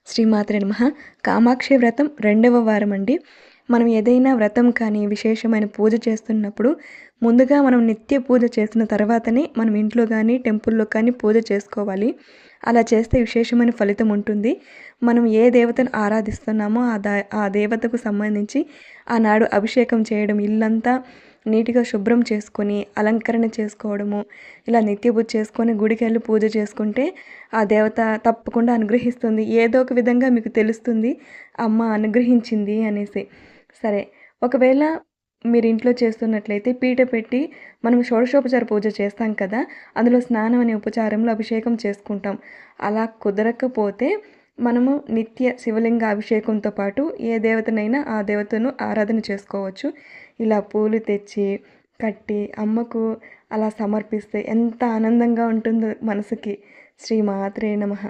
శ్రీమాత్రే నమః. కామాక్షి వ్రతం రెండవ వారం అండి. మనం ఏదైనా వ్రతం కానీ, విశేషమైన పూజ చేస్తున్నప్పుడు ముందుగా మనం నిత్య పూజ చేసిన తర్వాతనే మనం ఇంట్లో కానీ, టెంపుల్‌లో కానీ పూజ చేసుకోవాలి. అలా చేస్తే విశేషమైన ఫలితం ఉంటుంది. మనం ఏ దేవతను ఆరాధిస్తున్నామో ఆ దేవతకు సంబంధించి ఆనాడు అభిషేకం చేయడం, ఇల్లంతా నీట్‌గా శుభ్రం చేసుకొని, అలంకరణ చేసుకోవడము, ఇలా నిత్య పూజ చేసుకొని గుడికెళ్ళి పూజ చేసుకుంటే ఆ దేవత తప్పకుండా అనుగ్రహిస్తుంది. ఏదో ఒక విధంగా మీకు తెలుస్తుంది అమ్మ అనుగ్రహించింది అనేసి. సరే, ఒకవేళ మీరు ఇంట్లో చేస్తున్నట్లయితే పీట పెట్టి మనం షోడశోపచార పూజ చేస్తాం కదా! అందులో స్నానం అనే ఉపచారంలో అభిషేకం చేసుకుంటాం. అలా కుదరకపోతే మనము నిత్య శివలింగ అభిషేకంతో పాటు ఏ దేవతనైనా ఆ దేవతను ఆరాధన చేసుకోవచ్చు. ఇలా పూలు తెచ్చి, కట్టి అమ్మకు అలా సమర్పిస్తే ఎంత ఆనందంగా ఉంటుందో మనసుకి. శ్రీమాత్రే నమః.